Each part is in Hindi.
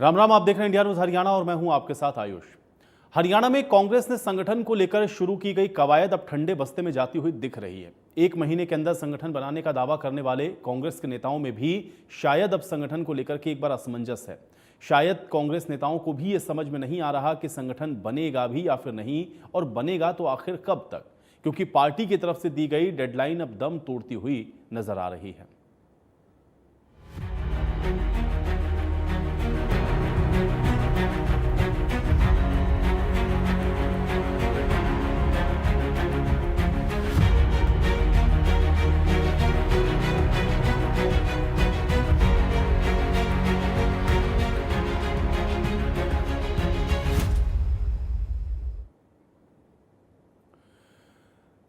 राम राम, आप देख रहे हैं इंडिया न्यूज हरियाणा और मैं हूं आपके साथ आयुष। हरियाणा में कांग्रेस ने संगठन को लेकर शुरू की गई कवायद अब ठंडे बस्ते में जाती हुई दिख रही है। एक महीने के अंदर संगठन बनाने का दावा करने वाले कांग्रेस के नेताओं में भी शायद अब संगठन को लेकर के एक बार असमंजस है। शायद कांग्रेस नेताओं को भी ये समझ में नहीं आ रहा कि संगठन बनेगा भी या फिर नहीं, और बनेगा तो आखिर कब तक, क्योंकि पार्टी की तरफ से दी गई डेडलाइन अब दम तोड़ती हुई नजर आ रही है।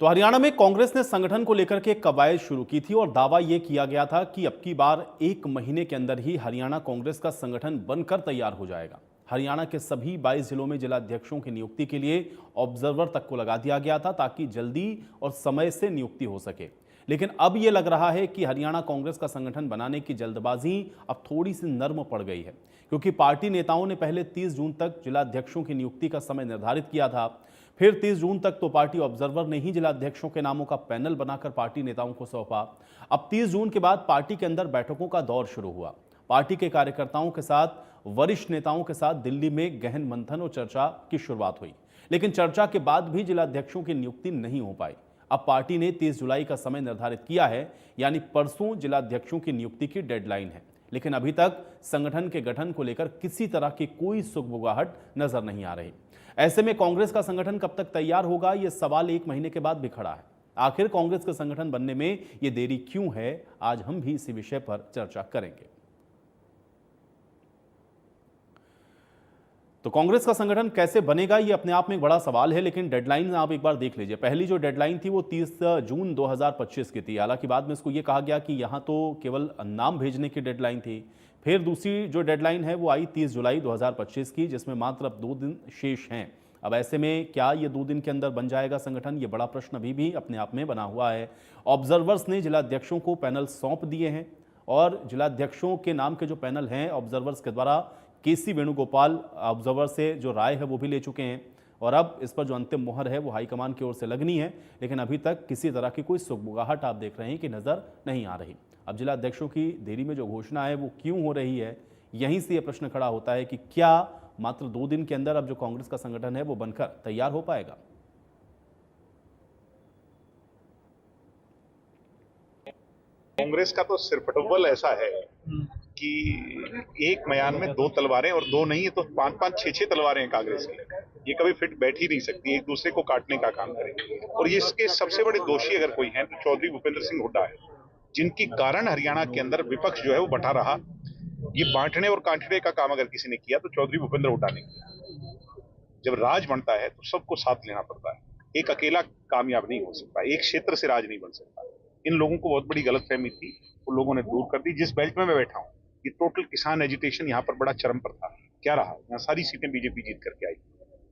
तो हरियाणा में कांग्रेस ने संगठन को लेकर के कवायद शुरू की थी और दावा यह किया गया था कि अब की बार एक महीने के अंदर ही हरियाणा कांग्रेस का संगठन बनकर तैयार हो जाएगा। हरियाणा के सभी 22 जिलों में जिलाध्यक्षों की नियुक्ति के लिए ऑब्जर्वर तक को लगा दिया गया था ताकि जल्दी और समय से नियुक्ति हो सके। लेकिन अब यह लग रहा है कि हरियाणा कांग्रेस का संगठन बनाने की जल्दबाजी अब थोड़ी सी नर्म पड़ गई है, क्योंकि पार्टी नेताओं ने पहले 30 जून तक जिलाध्यक्षों की नियुक्ति का समय निर्धारित किया था। फिर 30 जून तक तो पार्टी ऑब्जर्वर ने ही जिलाध्यक्षों के नामों का पैनल बनाकर पार्टी नेताओं को सौंपा। अब 30 जून के बाद पार्टी के अंदर बैठकों का दौर शुरू हुआ। पार्टी के कार्यकर्ताओं के साथ, वरिष्ठ नेताओं के साथ दिल्ली में गहन मंथन और चर्चा की शुरुआत हुई, लेकिन चर्चा के बाद भी जिलाध्यक्षों की नियुक्ति नहीं हो पाई। अब पार्टी ने 30 जुलाई का समय निर्धारित किया है, यानी परसों जिलाध्यक्षों की नियुक्ति की डेडलाइन है। लेकिन अभी तक संगठन के गठन को लेकर किसी तरह की कोई सुगबुगाहट नजर नहीं आ रही। ऐसे में कांग्रेस का संगठन कब तक तैयार होगा, यह सवाल एक महीने के बाद भी खड़ा है। आखिर कांग्रेस का संगठन बनने में यह देरी क्यों है, आज हम भी इसी विषय पर चर्चा करेंगे। तो कांग्रेस का संगठन कैसे बनेगा, यह अपने आप में एक बड़ा सवाल है, लेकिन डेडलाइन आप एक बार देख लीजिए। पहली जो डेडलाइन थी वो 30 जून 2025 की थी। हालांकि बाद में इसको यह कहा गया कि यहां तो केवल नाम भेजने की डेडलाइन थी। फिर दूसरी जो डेडलाइन है वो आई 30 जुलाई 2025 की, जिसमें मात्र अब 2 दिन शेष हैं। अब ऐसे में क्या ये 2 दिन के अंदर बन जाएगा संगठन, ये बड़ा प्रश्न अभी भी अपने आप में बना हुआ है। ऑब्जर्वर्स ने जिलाध्यक्षों को पैनल सौंप दिए हैं और जिलाध्यक्षों के नाम के जो पैनल हैं ऑब्जर्वर्स के द्वारा, केसी वेणुगोपाल ऑब्जर्वर से जो राय है वो भी ले चुके हैं और अब इस पर जो अंतिम मोहर है वो हाईकमान की ओर से लगनी है। लेकिन अभी तक किसी तरह की कोई सुगबुगाहट आप देख रहे हैं कि नजर नहीं आ रही। अब जिलाध्यक्षों की देरी में जो घोषणा है वो क्यों हो रही है, यहीं से यह प्रश्न खड़ा होता है कि क्या मात्र 2 दिन के अंदर अब जो कांग्रेस का संगठन है वो बनकर तैयार हो पाएगा। कांग्रेस का तो सिरफटुव्वल ऐसा है कि एक म्यान में 2 तलवारें, और 2 नहीं है तो 5-5, 6-6 तलवारें हैं कांग्रेस की। ये कभी फिट बैठ ही नहीं सकती, एक दूसरे को काटने का काम करेंगे। और ये इसके सबसे बड़े दोषी अगर कोई है तो चौधरी भूपेंद्र सिंह हुड्डा है, जिनकी कारण हरियाणा के अंदर विपक्ष जो है वो बटा रहा। ये बांटने और काटने का काम अगर किसी ने किया तो चौधरी भूपेंद्र हुड्डा ने किया। जब राज बनता है तो सबको साथ लेना पड़ता है, एक अकेला कामयाब नहीं हो सकता, एक क्षेत्र से राज नहीं बन सकता। इन लोगों को बहुत बड़ी गलतफहमी थी, उन लोगों ने दूर कर दी। जिस बेल्ट में मैं बैठा हूं, ये टोटल किसान एजिटेशन यहाँ पर बड़ा चरम पर था। क्या रहा, यहाँ सारी सीटें बीजेपी जीत करके आई।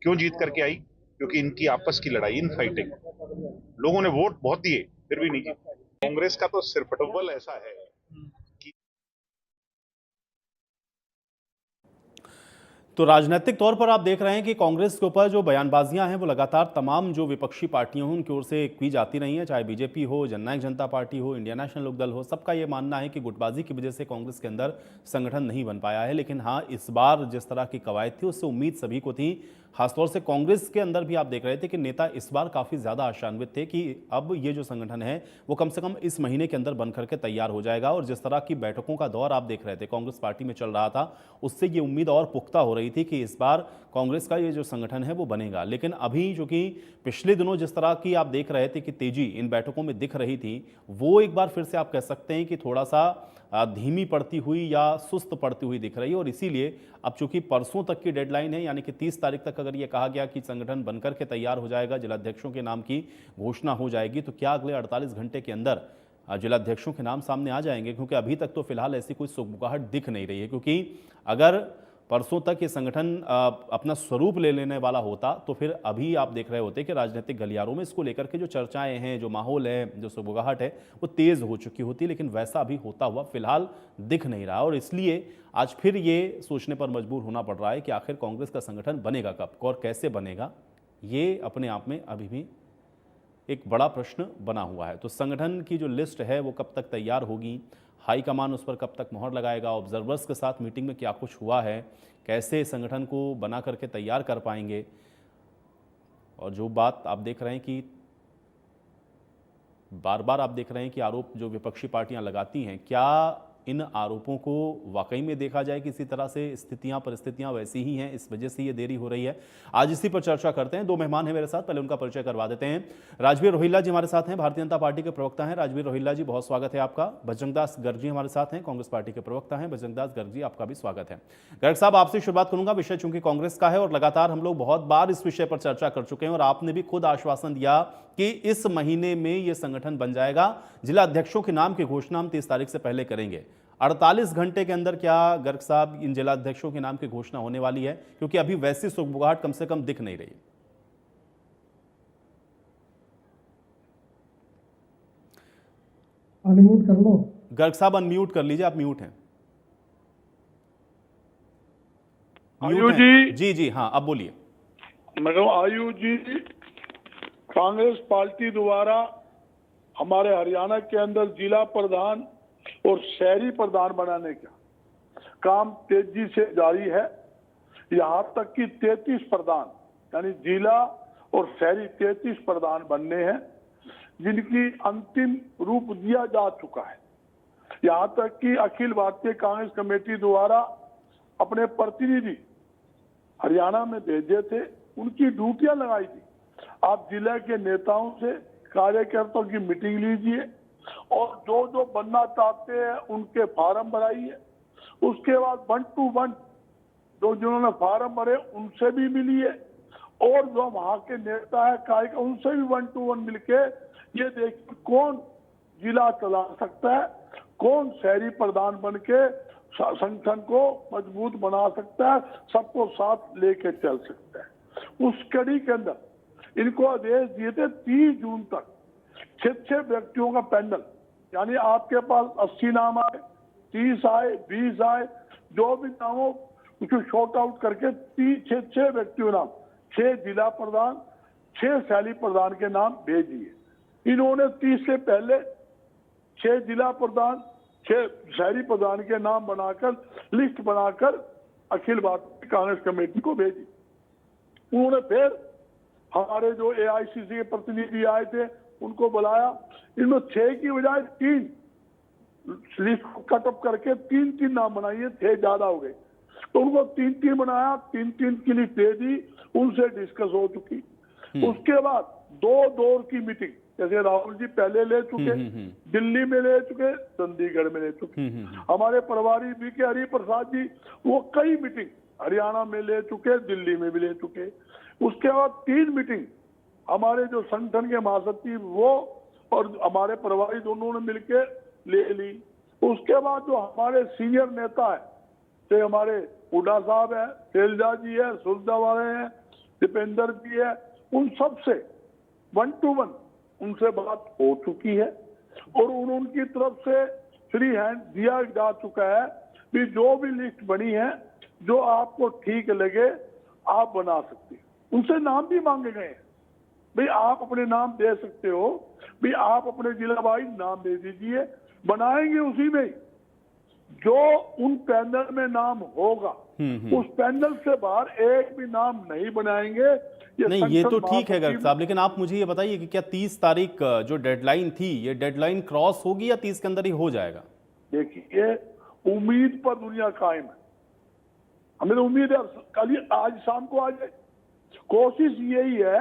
क्यों जीत करके आई? क्योंकि इनकी आपस की लड़ाई, इन फाइटिंग, लोगों ने वोट बहुत दिए फिर भी नहीं जीत। कांग्रेस का तो सिरफटुव्वल ऐसा है कि तो राजनीतिक तौर पर आप देख रहे हैं कि कांग्रेस के ऊपर जो बयानबाजियां हैं वो लगातार तमाम जो विपक्षी पार्टियां हैं उनकी ओर से की जाती रही हैं, चाहे बीजेपी हो, जननायक जनता पार्टी हो, इंडिया नेशनल लोकदल हो। सबका ये मानना है कि गुटबाजी की वजह से कांग्रेस के अंदर संगठन नहीं बन पाया है। लेकिन हाँ, इस बार जिस तरह की कवायद थी उससे उम्मीद सभी को थी। खासतौर से कांग्रेस के अंदर भी आप देख रहे थे कि नेता इस बार काफ़ी ज़्यादा आशान्वित थे कि अब ये जो संगठन है वो कम से कम इस महीने के अंदर बन करके तैयार हो जाएगा। और जिस तरह की बैठकों का दौर आप देख रहे थे कांग्रेस पार्टी में चल रहा था, उससे ये उम्मीद और पुख्ता हो रही थी कि इस बार कांग्रेस का ये जो संगठन है वो बनेगा। लेकिन अभी जो कि पिछले दिनों जिस तरह की आप देख रहे थे कि तेजी इन बैठकों में दिख रही थी, वो एक बार फिर से आप कह सकते हैं कि थोड़ा सा धीमी पड़ती हुई या सुस्त पड़ती हुई दिख रही है। और इसीलिए अब चूंकि परसों तक की डेडलाइन है, यानी कि 30 तारीख तक अगर ये कहा गया कि संगठन बनकर के तैयार हो जाएगा, जिलाध्यक्षों के नाम की घोषणा हो जाएगी, तो क्या अगले 48 घंटे के अंदर जिलाध्यक्षों के नाम सामने आ जाएंगे? क्योंकि अभी तक तो फिलहाल ऐसी कोई सुगबुगाहट दिख नहीं रही है। क्योंकि अगर परसों तक ये संगठन अपना स्वरूप ले लेने वाला होता तो फिर अभी आप देख रहे होते कि राजनीतिक गलियारों में इसको लेकर के जो चर्चाएं हैं, जो माहौल है, जो सुगबुगाहट है, वो तेज हो चुकी होती, लेकिन वैसा अभी होता हुआ फिलहाल दिख नहीं रहा। और इसलिए आज फिर ये सोचने पर मजबूर होना पड़ रहा है कि आखिर कांग्रेस का संगठन बनेगा कब और कैसे बनेगा, ये अपने आप में अभी भी एक बड़ा प्रश्न बना हुआ है। तो संगठन की जो लिस्ट है वो कब तक तैयार होगी, हाईकमान उस पर कब तक मोहर लगाएगा, ऑब्जर्वर्स के साथ मीटिंग में क्या कुछ हुआ है, कैसे संगठन को बना करके तैयार कर पाएंगे, और जो बात आप देख रहे हैं कि बार बार आप देख रहे हैं कि आरोप जो विपक्षी पार्टियां लगाती हैं, क्या इन आरोपों को वाकई में देखा जाए किसी तरह से स्थितियां परिस्थितियां वैसी ही हैं, इस वजह से ये देरी हो रही है। आज इसी पर चर्चा करते हैं। दो मेहमान हैं मेरे साथ, पहले उनका परिचय करवा देते हैं। राजवीर रोहिल्ला जी हमारे साथ हैं, भारतीय जनता पार्टी के प्रवक्ता हैं। राजवीर रोहिल्ला जी, बहुत स्वागत है आपका। बजरंगदास गर्ग जी हमारे साथ हैं, कांग्रेस पार्टी के प्रवक्ता हैं। बजरंगदास गर्ग जी, आपका भी स्वागत है। गर्ग साहब, आपसे शुरुआत करूंगा। विषय चूंकि कांग्रेस का है और लगातार हम लोग बहुत बार इस विषय पर चर्चा कर चुके हैं और आपने भी खुद आश्वासन दिया कि इस महीने में यह संगठन बन जाएगा। जिला अध्यक्षों के नाम की घोषणा हम 30 तारीख से पहले करेंगे। 48 घंटे के अंदर क्या गर्ग साहब इन जिला अध्यक्षों के नाम की घोषणा होने वाली है? क्योंकि अभी वैसी सुगबुगाहट कम से कम दिख नहीं रही। अनम्यूट कर लो। गर्ग साहब अनम्यूट कर लीजिए, आप म्यूट हैं। आयु जी, जी जी हाँ, अब बोलिए। मैडम आयु जी, कांग्रेस पार्टी द्वारा हमारे हरियाणा के अंदर जिला प्रधान और शहरी प्रधान बनाने का काम तेजी से जारी है। यहाँ तक कि 33 प्रधान यानी जिला और शहरी 33 प्रधान बनने हैं, जिनकी अंतिम रूप दिया जा चुका है। यहाँ तक कि अखिल भारतीय कांग्रेस कमेटी द्वारा अपने प्रतिनिधि हरियाणा में भेजे थे, उनकी ड्यूटियां लगाई थी। आप जिले के नेताओं से, कार्यकर्ताओं की मीटिंग लीजिए और जो जो बनना चाहते हैं उनके फार्म भराइए। उसके बाद 1 to 1 जो जिन्होंने फार्म भरे उनसे भी मिलिए और जो वहां के नेता है कार्यकर्ता उनसे भी 1 to 1 मिलके ये देखिए कौन जिला चला सकता है, कौन शहरी प्रधान बन के संगठन को मजबूत बना सकता है, सबको साथ लेके चल सकता है। उस कड़ी के अंदर इनको आदेश दिए थे 30 जून तक 6 व्यक्तियों का पैनल, यानी आपके पास 80 नाम आए, 30 आए, 20 आए, जो भी नामों उसको शॉर्ट आउट करके 6 व्यक्तियों नाम, 6 जिला प्रधान, 6 शैली प्रधान के नाम भेज दिए। इन्होंने 30 से पहले 6 जिला प्रधान, 6 शहरी प्रधान के नाम बनाकर लिस्ट बनाकर अखिल भारतीय कांग्रेस कमेटी को भेजी। उन्होंने फिर हमारे जो AICC के प्रतिनिधि आए थे उनको बुलाया। इनमें 6 की बजाय 3 लिस्ट कटअप करके 3 नाम बनाइए, 6 ज्यादा हो गए तो उनको 3 बनाया, 3 की लिस्ट दे दी, उनसे डिस्कस हो चुकी। उसके बाद 2 दौर की मीटिंग, जैसे राहुल जी पहले ले चुके, दिल्ली में ले चुके, चंडीगढ़ में ले चुके। हमारे प्रभारी VK हरि प्रसाद जी वो कई मीटिंग हरियाणा में ले चुके, दिल्ली में भी ले चुके। उसके बाद 3 मीटिंग हमारे जो संगठन के महासचिव वो और हमारे प्रभारी दोनों ने मिलकर ले ली। उसके बाद जो हमारे सीनियर नेता है, तो हमारे हुड्डा साहब है, शैलजा जी है, सुरजा वाले हैं, दीपेंद्र जी है, उन सब से 1 to 1 उनसे बात हो चुकी है और उनकी तरफ से फ्री हैंड दिया जा चुका है कि जो भी लिस्ट बनी है जो आपको ठीक लगे आप बना सकते हैं। उनसे नाम भी मांगे गए हैं, भाई आप अपने नाम दे सकते हो, भाई आप अपने जिला वाइज नाम दे दीजिए, बनाएंगे उसी में जो उन पैनल में नाम होगा। उस पैनल से बाहर एक भी नाम नहीं बनाएंगे। नहीं, ये तो ठीक है गर्ग साहब, लेकिन आप मुझे ये बताइए कि क्या 30 तारीख जो डेडलाइन थी, ये डेडलाइन क्रॉस होगी या 30 के अंदर ही हो जाएगा? देखिए, उम्मीद पर दुनिया कायम है। हमें तो उम्मीद है कल आज शाम को आ जाए। कोशिश यही है,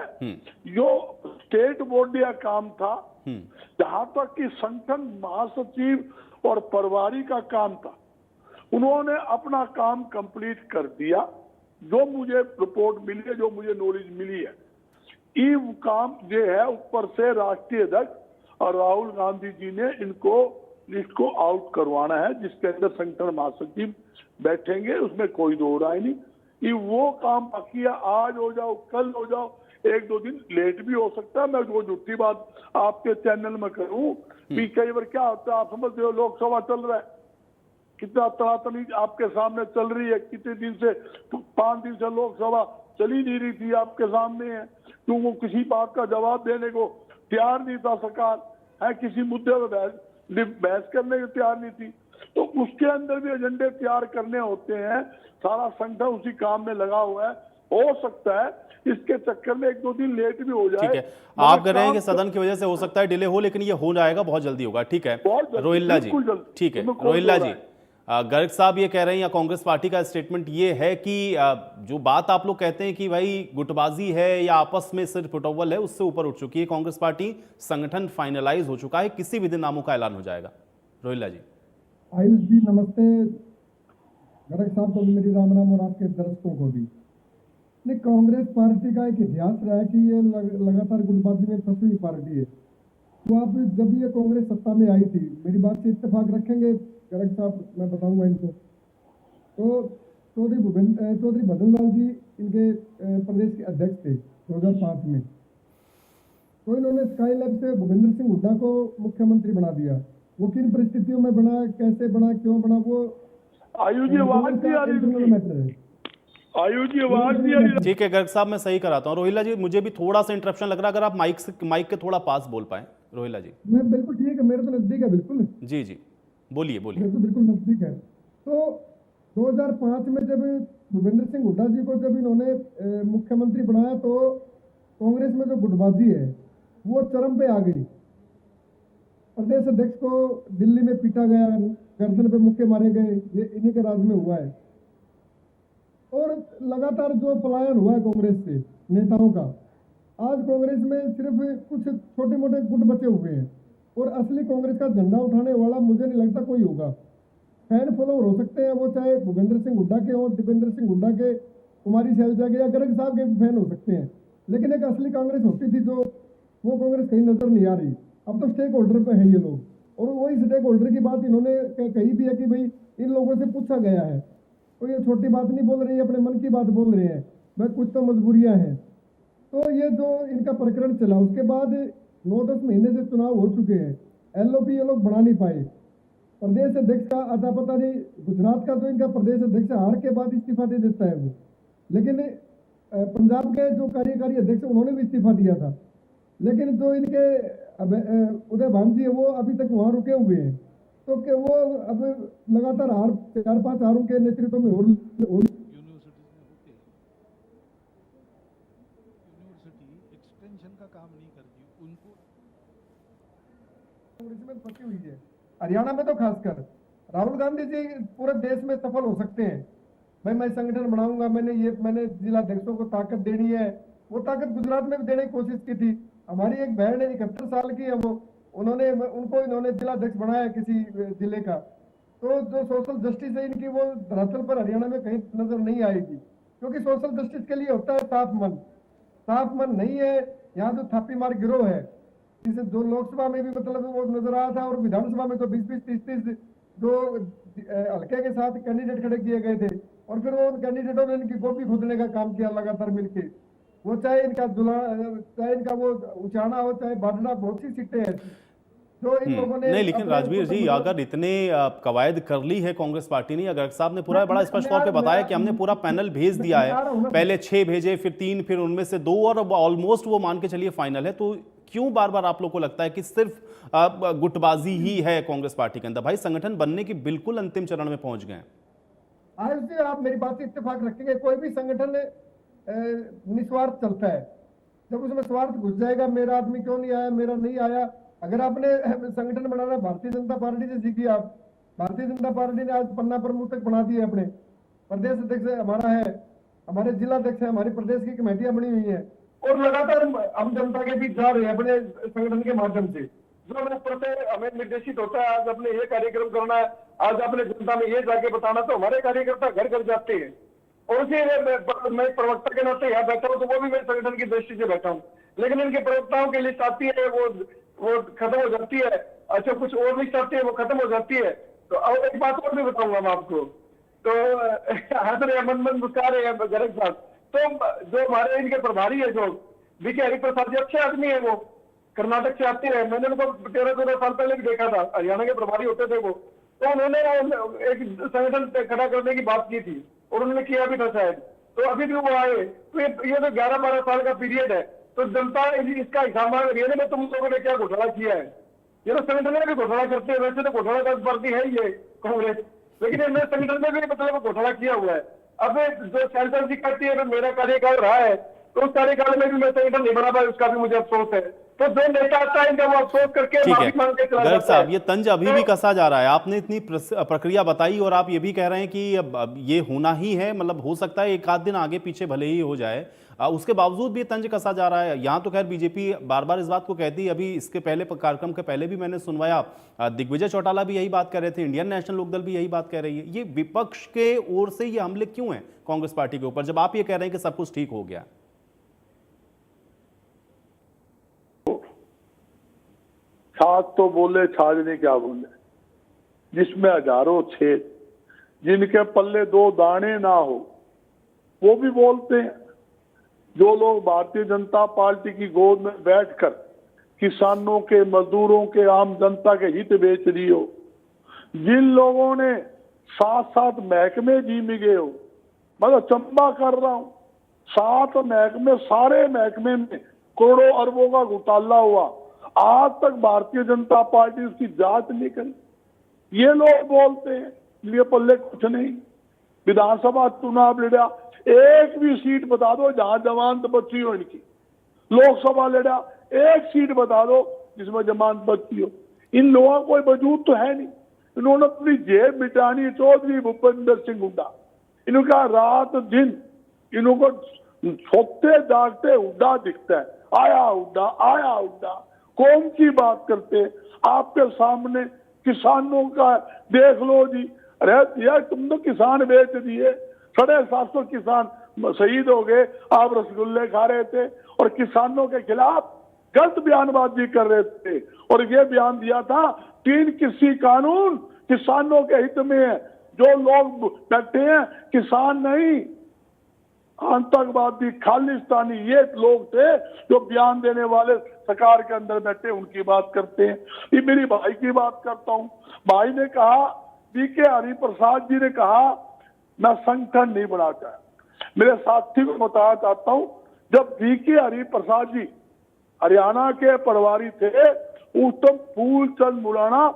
जो स्टेट बोर्ड का काम था, जहां तक कि संगठन महासचिव और प्रभारी का काम था, उन्होंने अपना काम कंप्लीट कर दिया। जो मुझे रिपोर्ट मिली है, जो मुझे नॉलेज मिली है, ये काम जो है ऊपर से राष्ट्रीय अध्यक्ष और राहुल गांधी जी ने इनको लिस्ट को आउट करवाना है, जिसके अंदर संगठन महासचिव बैठेंगे, उसमें कोई दो राय नहीं। कि वो काम बाकी है, आज हो जाओ कल हो जाओ, एक दो दिन लेट भी हो सकता है। मैं वो झूठी बात आपके चैनल में करूं कि कई बार क्या होता है, आप समझते हो लोकसभा चल रहा है, कितना तनातनी आपके सामने चल रही है, कितने दिन से 5 दिन से लोकसभा चली नहीं रही थी, आपके सामने है, तो वो किसी बात का जवाब देने को तैयार नहीं था सरकार है, किसी मुद्दे पर बहस करने को तैयार नहीं थी। तो उसके अंदर भी एजेंडे तैयार करने होते हैं, सारा संगठन उसी काम में लगा हुआ है। हो सकता है इसके चक्कर में एक दो दिन लेट भी हो जाए। ठीक है, आप कह रहे हैं कि सदन की वजह से हो सकता है डिले हो, लेकिन ये हो जाएगा, बहुत जल्दी होगा। ठीक है रोहिल्ला जी, ठीक है रोहिल्ला जी, गर्ग साहब ये कह रहे हैं या कांग्रेस पार्टी का स्टेटमेंट ये है कि जो बात आप लोग कहते हैं कि भाई गुटबाजी है या आपस में सिर्फ फुटबॉल है, उससे ऊपर उठ चुकी है कांग्रेस पार्टी, संगठन फाइनलाइज हो चुका है, किसी भी दिन नामों का ऐलान हो जाएगा। रोहिल्ला जी। आयुष जी नमस्ते, गर्ग साहब को भी मेरी राम राम और आपके दर्शकों को भी। नहीं, कांग्रेस पार्टी का एक इतिहास रहा है कि ये लगातार गुटबाजी में फंसी हुई पार्टी है। तो आप जब ये कांग्रेस सत्ता में आई थी, मेरी बात से इत्तेफाक रखेंगे गर्ग साहब, मैं बताऊंगा इनको, तो चौधरी भजनलाल जी इनके प्रदेश के अध्यक्ष थे 2005 में। तो इन्होंने स्काई लैब से भूपेंद्र सिंह हुड्डा को मुख्यमंत्री बना दिया। वो किन परिस्थितियों में बना, कैसे बना, क्यों बना, वो आयुष जी आवाज नहीं आ रही, मैटर है। आयुष जी आवाज नहीं आ रही। ठीक है गर्ग साहब, मैं सही कराता हूँ। रोहिल्ला जी, मुझे भी थोड़ा सा इंटरप्शन लग रहा है, अगर आप माइक के थोड़ा पास बोल पाए। रोहिल्ला जी। मैं बिल्कुल ठीक है, मेरे तो नजदीक है, बिल्कुल जी जी, बोलिए बोलिए। मेरे तो बिल्कुल नजदीक है। तो 2005 में जब भूपेंद्र सिंह हुड्डा जी को जब इन्होंने मुख्यमंत्री बनाया, तो कांग्रेस में जो गुटबाजी है वो चरम पे आ गई। प्रदेश अध्यक्ष को दिल्ली में पीटा गया, गर्दन पे मुक्के मारे गए, ये इन्हीं के राज में हुआ है। और लगातार जो पलायन हुआ है कांग्रेस से नेताओं का, आज कांग्रेस में सिर्फ कुछ छोटे मोटे गुट बचे हुए हैं, और असली कांग्रेस का झंडा उठाने वाला मुझे नहीं लगता कोई होगा। फैन फॉलोअर हो सकते हैं, वो चाहे भूपेंद्र सिंह हुड्डा के हो, दीपेंद्र सिंह हुड्डा के, कुमारी शैलजा के या गर्ग साहब के फैन हो सकते हैं, लेकिन एक असली कांग्रेस होती थी जो, वो कांग्रेस कहीं नजर नहीं आ रही। अब तो स्टेक होल्डर पे है ये लोग, और वही स्टेक होल्डर की बात इन्होंने कही भी है कि भाई इन लोगों से पूछा गया है, तो ये छोटी बात नहीं बोल रही है, अपने मन की बात बोल रहे हैं, भाई कुछ तो मजबूरियां हैं। तो ये जो इनका प्रकरण चला, उसके बाद 9-10 महीने से चुनाव हो चुके हैं, एलओपी ये लोग बढ़ा नहीं पाए। प्रदेश अध्यक्ष का अता पता नहीं, गुजरात का जो इनका प्रदेश अध्यक्ष हार के बाद इस्तीफा दे देता है वो, लेकिन पंजाब के जो कार्यकारी अध्यक्ष उन्होंने भी इस्तीफा दिया था, लेकिन जो इनके उदय भान जी है वो अभी तक वहां रुके हुए हैं। तो कि वो अब लगातार 4-5 हारों के नेतृत्व में एक्सटेंशन का काम नहीं करती, उनको फंसी हुई है। हरियाणा में तो खासकर राहुल गांधी जी पूरे देश में सफल हो सकते हैं, भाई मैं संगठन बनाऊंगा, मैंने जिला अध्यक्षों को ताकत देनी है। वो ताकत गुजरात में भी देने की कोशिश की थी। हमारी एक बहन है 71 साल की है, वो इन्होंने जिला अध्यक्ष बनाया किसी जिले का। तो जो सोशल जस्टिस है इनकी, वो धरातल पर हरियाणा में कहीं नजर नहीं आएगी, क्योंकि सोशल जस्टिस के लिए होता है साफ मन नहीं है। यहाँ जो थापी मार गिरोह है, जिसे जो लोकसभा में भी मतलब वो नजर आया था, और विधानसभा में तो 20-20, 30-30 जो हल्के के साथ कैंडिडेट खड़े किए गए थे, और फिर वो कैंडिडेटों ने इनकी गोभी खोदने का काम किया लगातार मिलकर। वो चाहे इनका वो उचाना हो, चाहे बाडना, बहुत सी सीटें हैं जो इन लोगों ने। नहीं, लेकिन राजवीर जी, अगर इतने कवायद कर ली है कांग्रेस पार्टी ने, अगर साहब ने पूरा बड़ा स्पष्ट तौर पे बताया कि हमने पूरा पैनल भेज दिया है, पहले 6 भेजे, फिर 3, फिर उनमें से 2, और ऑलमोस्ट वो मान के चलिए फाइनल है, तो क्यों बार बार आप लोग को लगता है कि सिर्फ गुटबाजी ही है कांग्रेस पार्टी के अंदर? भाई संगठन बनने की बिल्कुल अंतिम चरण में पहुंच गए हैं। आयुष जी, आप मेरी बात से इत्तेफाक रखेंगे, कोई भी संगठन निस्वार्थ चलता है। जब उसमें स्वार्थ घुस जाएगा, मेरा आदमी क्यों नहीं आया, मेरा नहीं आया। अगर आपने संगठन बनाना भारतीय जनता पार्टी से सीखी, आप भारतीय जनता पार्टी ने आज पन्ना प्रमुख तक बना दिए, अपने प्रदेश अध्यक्ष हमारा है, हमारे जिला अध्यक्ष है, हमारी प्रदेश की कमेटियां बनी हुई है, और लगातार हम जनता के बीच जा रहे हैं अपने संगठन के माध्यम से। जो हमें ऊपर से हमें निर्देशित होता है, आज अपने ये कार्यक्रम करना है, आज अपने जनता में ये जाके बताना, तो हमारे कार्यकर्ता घर घर जाते हैं। और उसी मैं प्रवक्ता के नाते यहाँ बैठा हूँ, तो वो भी मेरे संगठन की दृष्टि से बैठा हूँ, लेकिन इनके प्रवक्ताओं की लिस्ट आती है, वो खत्म हो जाती है। अच्छा, कुछ और लिस्ट आती है, वो खत्म हो जाती है। तो और एक बात और भी बताऊंगा मैं आपको तो हंस रहे मन मन मुस्कुरा रहे हैं गर्ग साहब। तो जो हमारे इनके प्रभारी है जो बीके हरिप्रसाद जी, अच्छे आदमी है, वो कर्नाटक से आते हैं, मैंने उनको 13-14 साल पहले भी देखा था, हरियाणा के प्रभारी होते थे वो। तो उन्होंने एक संगठन खड़ा करने की बात की थी और उन्होंने किया भी था शायद, तो अभी भी वो आए। तो ये तो 11-12 साल का पीरियड है, तो जनता इसका हिसाब मांग रही है ना, तुम लोगों ने क्या घोटाला किया है। ये तो संगठन में भी घोटाला करते हैं, वैसे तो घोटाला का वर्दी है ये कांग्रेस, लेकिन इन्होंने संगठन में भी मतलब घोटाला किया हुआ है। अब जो सेंटर जी कहती है मेरा कार्यकाल रहा है, तो उस कार्यकाल में भी मैं संगठन नहीं बना पाया, उसका भी मुझे अफसोस है। तो जो नेता आता है इनका वो अफसोस करके ठीक है माफी मांग के चला गर्ग जाता साहब, है। ये तंज अभी भी कसा जा रहा है। आपने इतनी प्रक्रिया बताई और आप ये भी कह रहे हैं कि अब ये होना ही है, मतलब हो सकता है एक आध दिन आगे पीछे भले ही हो जाए, उसके बावजूद भी ये तंज कसा जा रहा है। यहाँ तो खैर बीजेपी बार बार इस बात को कहती है, अभी इसके पहले कार्यक्रम के पहले भी मैंने सुनवाया, दिग्विजय चौटाला भी यही बात कह रहे थे, इंडियन नेशनल लोकदल भी यही बात कह रही है। ये विपक्ष के ओर से ये हमले क्यों हैं कांग्रेस पार्टी के ऊपर, जब आप ये कह रहे हैं कि सब कुछ ठीक हो गया? छाछ तो बोले, छाछ क्या बोले, जिसमें हजारों छेद, जिनके पल्ले 2 दाने ना हो वो भी बोलते हैं। जो लोग भारतीय जनता पार्टी की गोद में बैठकर किसानों के, मजदूरों के, आम जनता के हित बेच रही हो, जिन लोगों ने 7-7 महकमे जी में गए हो, मतलब चंबा कर रहा हूं, 7 महकमे, सारे महकमे में करोड़ों अरबों का घोटाला हुआ, आज तक भारतीय जनता पार्टी उसकी जांच नहीं करी। ये लोग बोलते हैं लिए पल्ले कुछ नहीं। विधानसभा चुनाव लड़ा, एक भी सीट बता दो जहां जमानत बची हो इनकी। लोकसभा लड़ा, एक सीट बता दो जिसमें जमानत बची हो। इन लोगों का कोई वजूद तो है नहीं। इन्होंने अपनी जेब मिटानी। चौधरी भूपेंद्र सिंह हुड्डा, इनका रात दिन इनको सोते जागते हुड्डा दिखता है, आया हुड्डा, आया हुड्डा। कौन सी बात करते, आपके सामने किसानों का देख लो जी। अरे यार तुम तो किसान बेच दिए, 750 किसान शहीद हो गए, आप रसगुल्ले खा रहे थे और किसानों के खिलाफ गलत बयानबाजी कर रहे थे। और ये बयान दिया था 3 कृषि कानून किसानों के हित में है। जो लोग बैठे हैं किसान नहीं, आतंकवादी, खालिस्तानी ये लोग थे जो बयान देने वाले सरकार के अंदर बैठे, उनकी बात करते हैं। ये मेरी भाई की बात करता हूं। भाई ने कहा, बीके हरिप्रसाद जी ने कहा मैं संगठन नहीं बना चाहता। मेरे साथी को बताना चाहता हूं, जब बीके हरिप्रसाद जी हरियाणा के प्रभारी थे, उस तक फूलचंद मुराना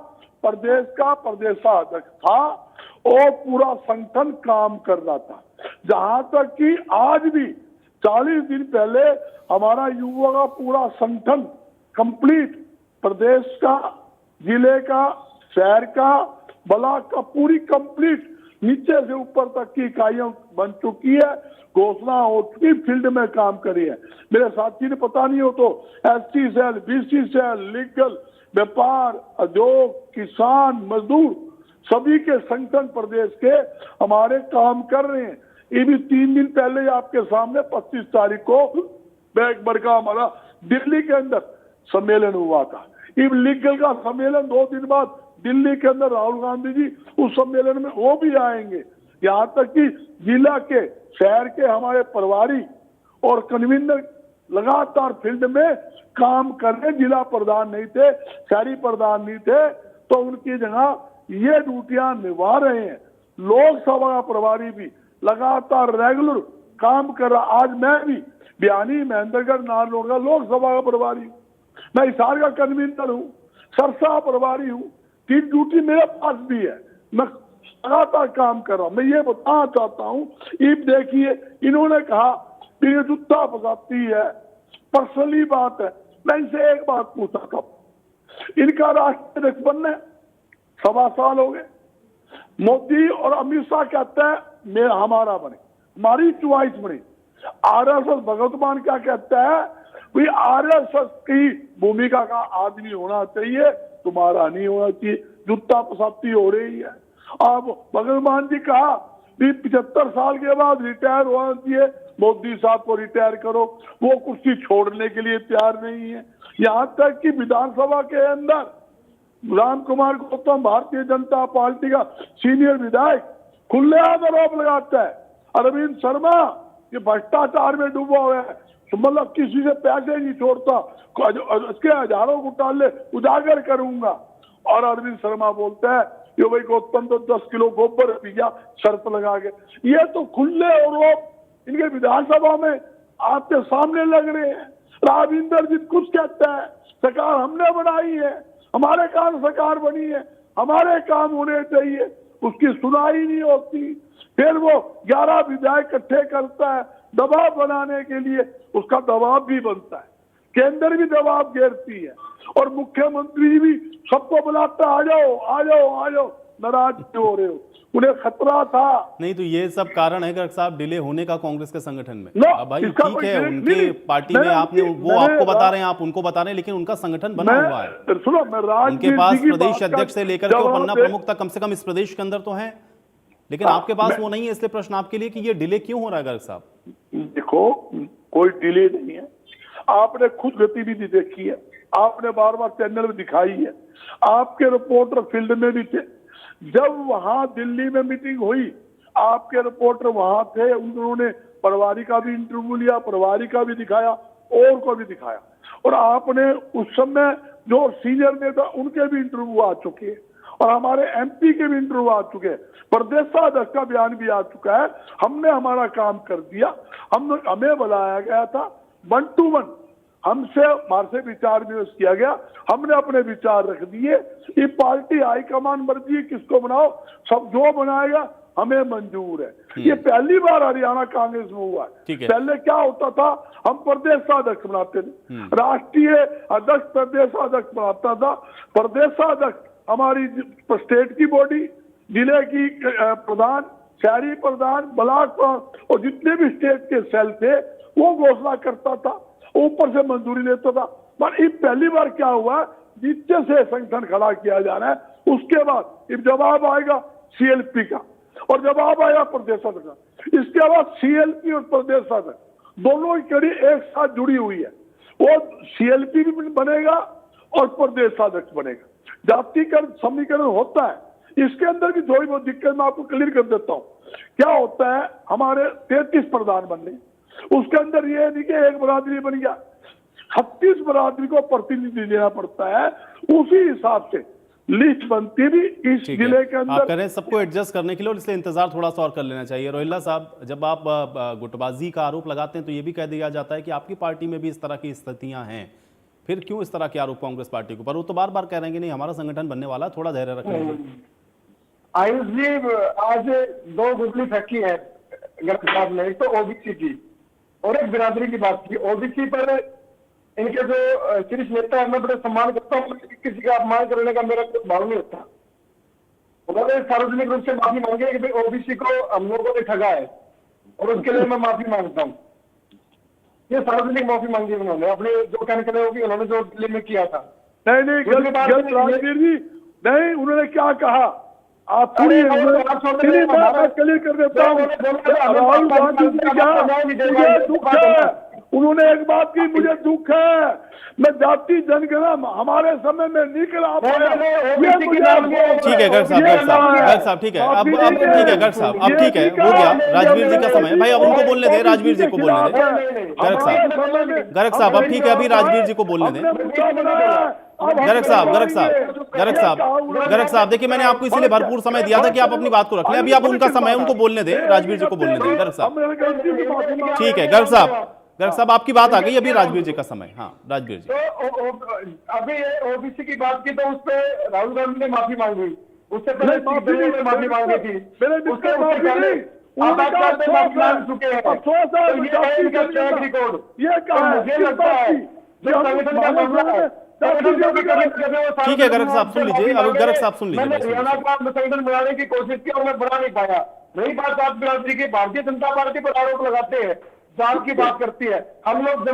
प्रदेश का प्रदेशाध्यक्ष था और पूरा संगठन काम कर रहा था। जहां तक कि आज भी 40 दिन पहले हमारा युवा का पूरा संगठन कंप्लीट, प्रदेश का, जिले का, शहर का, ब्लॉक का, पूरी कंप्लीट नीचे से ऊपर तक की इकाइयां बन चुकी है, घोषणा हो चुकी, फील्ड में काम करी है। मेरे साथी ने पता नहीं हो तो ST cell, BC cell, legal, व्यापार, उद्योग, किसान, मजदूर, सभी के संगठन प्रदेश के हमारे काम कर रहे हैं। ये भी 3 दिन पहले आपके सामने 25 तारीख को बैग बड़का हमारा दिल्ली के अंदर सम्मेलन हुआ था। ये लीगल का सम्मेलन 2 दिन बाद दिल्ली के अंदर राहुल गांधी जी उस सम्मेलन में वो भी आएंगे। यहाँ तक कि जिला के, शहर के हमारे प्रभारी और कन्वीनर लगातार फील्ड में काम कर रहे। जिला प्रधान नहीं थे, शहरी प्रधान नहीं थे, तो उनकी जगह ये ड्यूटियां निभा रहे हैं। लोकसभा का प्रभारी भी लगातार रेगुलर काम कर रहा। आज मैं भी बयानी, महेंद्रगढ़, नारनौल का लोकसभा का प्रभारी हूँ, मैं हिसार का कन्वीनर हूँ, सरसा प्रभारी हूँ। 3 ड्यूटी मेरे पास भी है, मैं लगातार काम कर रहा हूँ। मैं ये बताना चाहता हूँ, ईब देखिए इन्होंने कहा ये जूता फसाती है, पर्सनली बात है। मैं इनसे एक बात पूछा था, इनका राष्ट्रीय अध्यक्ष बनने 1.25 साल हो गए। मोदी और अमित शाह कहते हैं मेरा हमारा बने, हमारी चॉइस बने। आरएसएस भगवत मान क्या कहता है, भाई आरएसएस की भूमिका का आदमी होना चाहिए, तुम्हारा नहीं होना चाहिए। जूता फसाती हो रही है। अब भगवान जी कहा 75 साल के बाद रिटायर होना चाहिए, मोदी साहब को रिटायर करो, वो कुर्सी छोड़ने के लिए तैयार नहीं है। यहाँ तक कि विधानसभा के अंदर राम कुमार गौतम, भारतीय जनता पार्टी का सीनियर विधायक, खुलेआम आरोप लगाता है। अरविंद शर्मा ये भ्रष्टाचार में डूबा हुआ है, तो मतलब किसी से पैसे नहीं छोड़ता, उसके हजारों घोटाले उजागर करूंगा। और अरविंद शर्मा बोलता है ये भाई गौतम तो 10 किलो गोबर पी गया शर्त लगा के। ये तो खुले आरोप इनके विधानसभा में आपके सामने लग रहे हैं। राविंदर जी कुछ कहता है सरकार हमने बनाई है, हमारे कारण सरकार बनी है, हमारे काम होने चाहिए, उसकी सुनाई नहीं होती। फिर वो 11 विधायक इकट्ठे करता है दबाव बनाने के लिए, उसका दबाव भी बनता है, केंद्र भी दबाव घेरती है और मुख्यमंत्री भी सबको बुलाता आ जाओ आ जाओ आ जाओ, नाराज क्यों हो रहे हो, उन्हें खतरा था। नहीं तो ये सब कारण है गर्ग साहब डिले होने का कांग्रेस के संगठन में। नो, अब भाई इसका ठीक कोई है डिले- उनके नहीं, पार्टी नहीं, में आपने नहीं, वो आपको बता मैं- रहे हैं, आप उनको बता रहे हैं, लेकिन उनका संगठन बना हुआ है। सुनो, मैं राजनीति उनके पास की प्रदेश बात का अध्यक्ष से लेकर के और जवाब पन्ना दे- प्रमुख तक कम से कम इस प्रदेश के अंदर तो है, लेकिन आपके पास वो नहीं है। इसलिए प्रश्न आपके लिए कि ये डिले क्यों हो रहा है गर्ग साहब? देखो कोई डिले नहीं है, आपने खुद गतिविधि देखी है, आपने बार बार चैनल में दिखाई है, आपके रिपोर्टर फील्ड में भी थे। जब वहां दिल्ली में मीटिंग हुई आपके रिपोर्टर वहां थे, उन्होंने पटवारी का भी इंटरव्यू लिया, पटवारी का भी दिखाया और को भी दिखाया, और आपने उस समय जो सीनियर नेता उनके भी इंटरव्यू आ चुके हैं और हमारे एमपी के भी इंटरव्यू आ चुके हैं, प्रदेशाध्यक्ष का बयान भी आ चुका है। हमने हमारा काम कर दिया, हमें बुलाया गया था 1 to 1, हमसे हमारे से विचार विमर्श किया गया, हमने अपने विचार रख दिए। ये पार्टी हाईकमान मर्जी है किसको बनाओ, सब जो बनाएगा हमें मंजूर है। ये पहली बार हरियाणा कांग्रेस में हुआ है। है। पहले क्या होता था, हम प्रदेशाध्यक्ष बनाते थे, राष्ट्रीय अध्यक्ष प्रदेशाध्यक्ष बनाता था। प्रदेशाध्यक्ष हमारी स्टेट की बॉडी, जिले की प्रधान, शहरी प्रधान, ब्लॉक प्रधान और जितने भी स्टेट के सेल थे वो घोषणा करता था, ऊपर से मंजूरी लेता था। पर ये पहली बार क्या हुआ, नीचे से संगठन खड़ा किया जा रहा है, उसके बाद जवाब आएगा सीएलपी का और जवाब आएगा प्रदेशाध्यक्ष का। इसके बाद सीएलपी और प्रदेशाध्यक्ष दोनों की कड़ी एक साथ जुड़ी हुई है, वो सीएलपी भी बनेगा और प्रदेशाध्यक्ष बनेगा। जातिकरण समीकरण होता है, इसके अंदर भी थोड़ी बहुत दिक्कत मैं आपको क्लियर कर देता हूँ। क्या होता है, हमारे 33 प्रधान बन रहे, उसके अंदर ये नहीं कि एक बरादरी बन गया, 36 बरादरी को प्रतिनिधि लेना पड़ता है, उसी हिसाब से लिस्ट बनती भी इस ठीक है। जिले के आप अंदर। कह रहे हैं सबको एडजस्ट करने के लिए, और इसलिए इंतजार थोड़ा सा और कर लेना चाहिए। रोहिल्ला साहब, जब आप गुटबाजी का आरोप लगाते हैं तो ये भी कह दिया जाता है कि आपकी पार्टी में भी इस तरह की स्थितियां हैं, फिर क्यों इस तरह के आरोप कांग्रेस पार्टी को? पर वो तो बार बार कह रहे हैं कि नहीं हमारा संगठन बनने वाला, थोड़ा धैर्य रखेंगे। आयुष जी, आज 2 गुगली फेंकी है गर्ग साहब ने, एक तो ओबीसी की और एक बिरादरी की बात की। ओबीसी पर इनके जो शीर्ष नेता है, मैं बड़े सम्मान करता हूँ, किसी का अपमान करने का मेरा कोई भाव नहीं होता। उन्होंने सार्वजनिक रूप से माफी मांगी है कि भाई ओबीसी को हम लोगों ने ठगा है और उसके लिए मैं माफी मांगता हूँ। ये सार्वजनिक माफी मांगी उन्होंने, अपने जो कहने के लिए होगी उन्होंने जो दिल्ली में किया था। नहीं नहीं राजवीर जी, नहीं, उन्होंने क्या कहा आप पूरी मैं क्लियर कर देता हूँ। राहुल गांधी ने कहा मुझे दुख है, उन्होंने एक बात की, मुझे दुख है, मैं जाति जनगणना हमारे समय में नहीं करा पाया। ठीक है गर्ग साहब, ठीक है, अब ठीक है गर्ग साहब, अब ठीक है, हो गया। राजवीर जी का समय भाई, अब उनको बोलने दे, राजवीर जी को बोलने दे। गर्ग साहब अब ठीक है, अभी राजवीर जी को बोलने दें। गर्ग साहब देखिए, मैंने आपको इसीलिए भरपूर समय दिया था कि आप अपनी बात को रख लें। अभी आप उनका समय, उनको बोलने दें, राजवीर जी को बोलने दें। गर्ग साहब ठीक है, गर्ग साहब आपकी बात आ गई, अभी राजवीर जी का समय। हाँ राजवीर जी, तो अभी ओबीसी की बात की तो उस पर राहुल गांधी ने माफी मांगी, उससे पहले ने माफी मांगी थी, उसके पहले आप माफी मांग चुके हैं। तो ये इनका ट्रैक रिकॉर्ड, तो मुझे लगता है जो संगठन का मामला है, ठीक है गर्ग साहब सुन लीजिए, अभी गर्ग साहब सुन लीजिए। मैंने हरियाणा का संगठन बनाने की कोशिश की और मैं बना नहीं पाया। रही बात आप बिरादरी की, भारतीय जनता पार्टी पर आरोप लगाते हैं, जात की बात करती है, हम लोग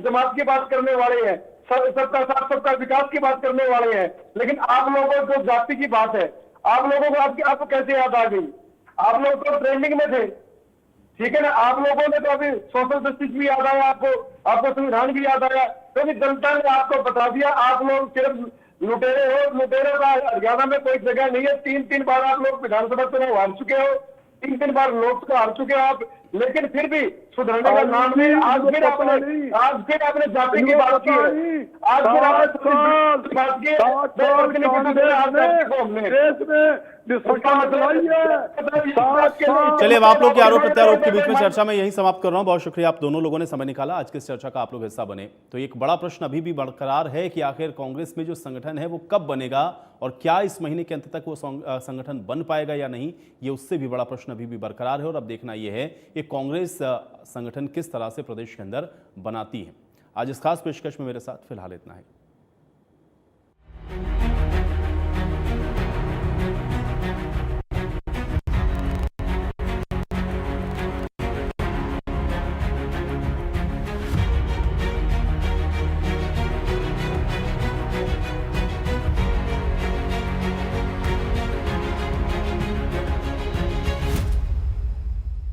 जमात की बात करने वाले हैं, सबका साथ सबका विकास की बात करने वाले हैं, लेकिन आप लोगों को जाति की बात है, आप लोगों को आपको कैसे याद आ गई? आप लोग तो ट्रेंडिंग में थे, ठीक है ना। आप लोगों ने तो अभी सोशल जस्टिस भी याद आया, आपको संविधान भी याद आया, क्योंकि जनता ने आपको बता दिया आप लोग सिर्फ लुटेरे हो। लुटेरों का हरियाणा में कोई जगह नहीं है। 3 बार आप लोग विधानसभा चुनाव हार चुके हो, 3 बार लोकसभा हार चुके आप, लेकिन फिर भी सुधरने का नाम नहीं। आज फिर आपने जाति की बात की है, आज फिर आपने बात की चलिए, अब आप लोग के आरोप प्रत्यारोप के बीच में चर्चा में यही समाप्त कर रहा हूं। बहुत शुक्रिया, आप दोनों लोगों ने समय निकाला, आज की इस चर्चा का आप लोग हिस्सा बने। तो एक बड़ा प्रश्न अभी भी बरकरार है कि आखिर कांग्रेस में जो संगठन है वो कब बनेगा और क्या इस महीने के अंत तक वो संगठन बन पाएगा या नहीं, ये उससे भी बड़ा प्रश्न अभी भी बरकरार है। और अब देखना यह है कि कांग्रेस संगठन किस तरह से प्रदेश के अंदर बनाती है। आज इस खास पेशकश में मेरे साथ फिलहाल इतना है।